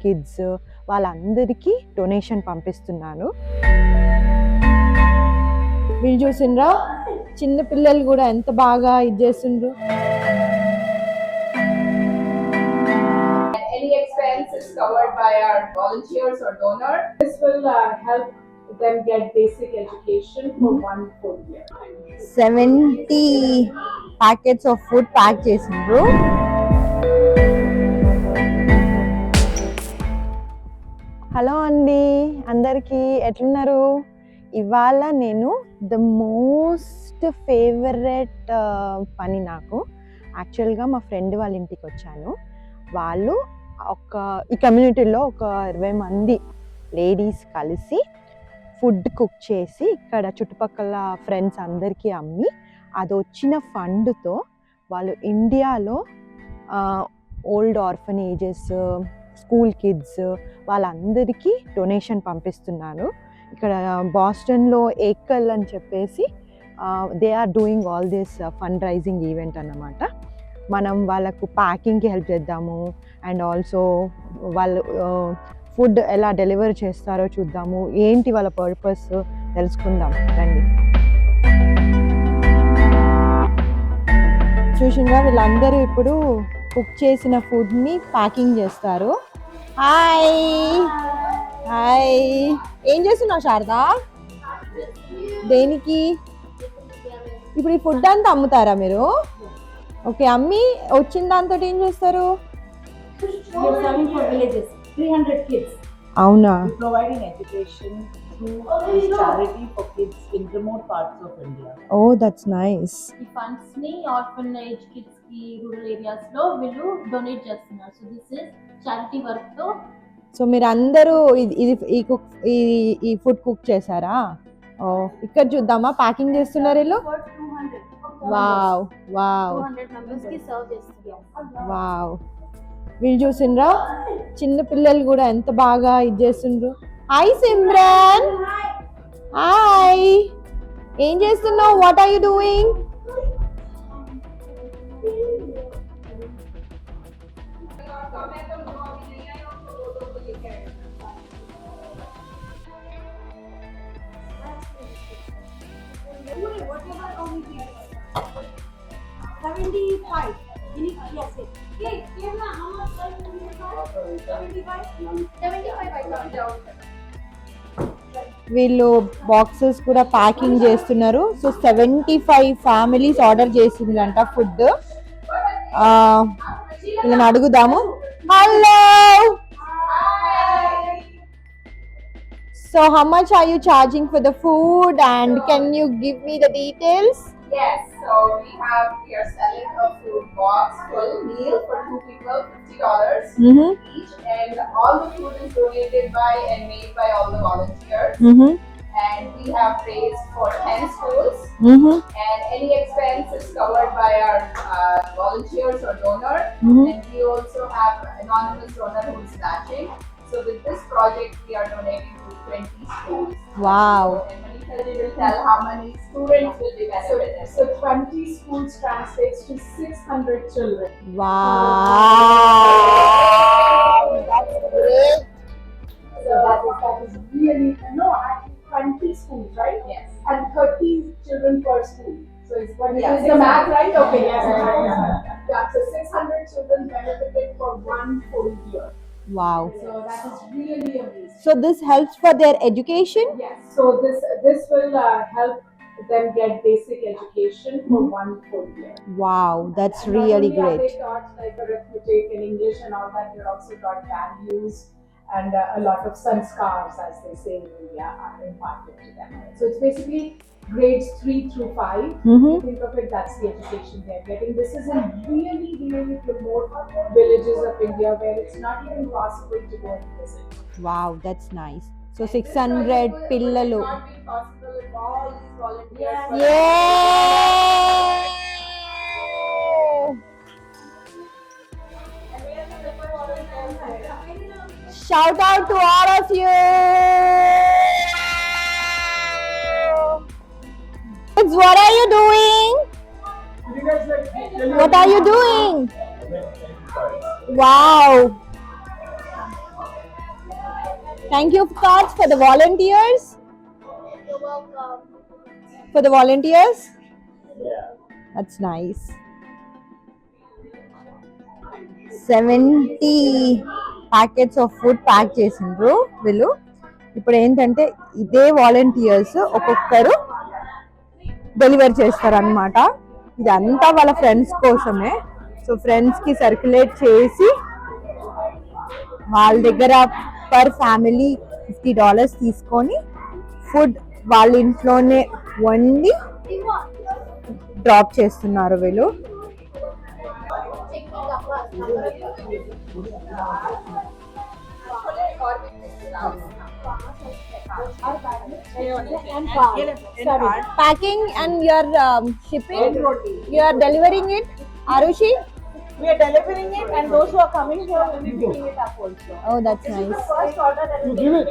Kids వాళ్ళందరికీ donation పంపిస్తున్నాను. వీళ్ళు చూసిండ్రా చిన్న పిల్లలు కూడా ఎంత బాగా ఇది చేస్తుండ్రు. Any expense is covered by our volunteers or donors. This will help them get basic education for 1 full year. 70 packets of food pack చేసిండ్రు. హలో అండి, అందరికీ ఎట్లున్నారు? ఇవాళ నేను ద మోస్ట్ ఫేవరెట్ పని నాకు యాక్చువల్గా మా ఫ్రెండ్ వాళ్ళ ఇంటికి వచ్చాను. వాళ్ళు ఈ కమ్యూనిటీలో ఒక 20 మంది లేడీస్ కలిసి ఫుడ్ కుక్ చేసి ఇక్కడ చుట్టుపక్కల ఫ్రెండ్స్ అందరికీ అమ్మి అది వచ్చిన ఫండ్తో వాళ్ళు ఇండియాలో ఓల్డ్ ఆర్ఫనేజెస్, స్కూల్ కిడ్స్ వాళ్ళందరికీ డొనేషన్ పంపిస్తున్నాను. ఇక్కడ బాస్టన్లో ఏకల్ అని చెప్పేసి they are doing all this fund raising event అన్నమాట. మనం వాళ్ళకు ప్యాకింగ్కి హెల్ప్ చేద్దాము అండ్ ఆల్సో వాళ్ళు ఫుడ్ ఎలా డెలివర్ చేస్తారో చూద్దాము, ఏంటి వాళ్ళ పర్పస్ తెలుసుకుందాం రండి. చూసిండ్రా వీళ్ళందరూ ఇప్పుడు కుక్ చేసిన ఫుడ్ని ప్యాకింగ్ చేస్తారు. హాయ్ హాయ్, ఏం చేస్తున్నావు శారదా? దేనికి? ఇప్పుడు ఈ ఫుడ్ అంతా అమ్ముతారా మీరు? ఓకే, అమ్మి వచ్చిన దాంతో ఏం చేస్తారు? $300 kids. అవునా? Providing education through charity for kids in remote parts of India. Oh, that's nice. ఈ ఫండ్స్ ని ఆర్ఫనేజ్ కిడ్స్ కి రూరల్ ఏరియాస్ లో వీళ్ళు డొనేట్ చేస్తున్నారు. So this is charity work తో. సో మీరు అందరూ ఈ ఫుడ్ కుక్ చేశారా? ఓ, ఇక్కడ చూద్దామా ప్యాకింగ్ చేస్తున్నారు వీళ్ళు. వావ్ వావ్ 200 మెంబర్స్ కి సర్వ్ చేస్తున్నారు. వావ్, వీళ్ళు చూసిండ్రా చిన్న పిల్లలు కూడా ఎంత బాగా ఇది చేస్తుండ్రు. హాయ్ సిమ్రన్. హాయ్, ఏం చేస్తున్నావు? What are you doing? వీళ్ళు బాక్సెస్ కూడా ప్యాకింగ్ చేస్తున్నారు. సో 75 ఫ్యామిలీస్ ఆర్డర్ చేసిందంట ఫుడ్. వీళ్ళని అడుగుదాము. Hello, so how much are you charging for the food and can you give me the details? Yes, so we are selling a food box full meal for 2 people, $50 each, and all the food is donated by and made by all the volunteers. And we have raised for 10 schools, and any expense is covered by our volunteers or donors. And we also have anonymous donor who is matching. So with this project, we are donating to 20 schools. Wow. So, and Manisha ji will tell how many students will be benefited. So 20 schools translates to 600 children. Wow, that's great. So that is really, no, actually 20 schools, right? Yes. And 30 children per school. So is Yeah, the math right? Okay, yes. Yeah. Yeah, so 600 children benefited for 1 full year. Wow. So that is really amazing. So this helps for their education? Yes. So this will help them get basic education for 1 full year. Wow, that's And really not only are great. they taught like arithmetic and English and all that, they're also taught values and a lot of sanskars, as they say in India, are imparted to them. So it's basically grades 3 through 5. Think of it, that's the education they're getting. This is in really, really remote villages of India where it's not even possible to go and visit. Wow, that's nice. So 600 pillalu. It would not be possible if all these volunteers were Yay! Shout out to all of you. Kids, what are you doing? What are you doing? Wow. Thank you, cards for the volunteers. You're welcome. For the volunteers. That's nice. 70 packets of food pack చేసిండ్రు వీళ్ళు. ఇప్పుడు ఏంటంటే ఇదే volunteers ఒక్కొక్కరు deliver చేస్తారనమాట. ఇదంతా వాళ్ళ friends కోసమే. సో ఫ్రెండ్స్కి సర్క్యులేట్ చేసి వాళ్ళ దగ్గర పర్ ఫ్యామిలీ $50 తీసుకొని ఫుడ్ వాళ్ళ ఇంట్లోనే వండి డ్రాప్ చేస్తున్నారు వీళ్ళు. Packing and you're shipping, you are delivering it, Arushi? We are delivering it, and those who are coming here will be picking it up also. Oh, that's nice. First order that we give it.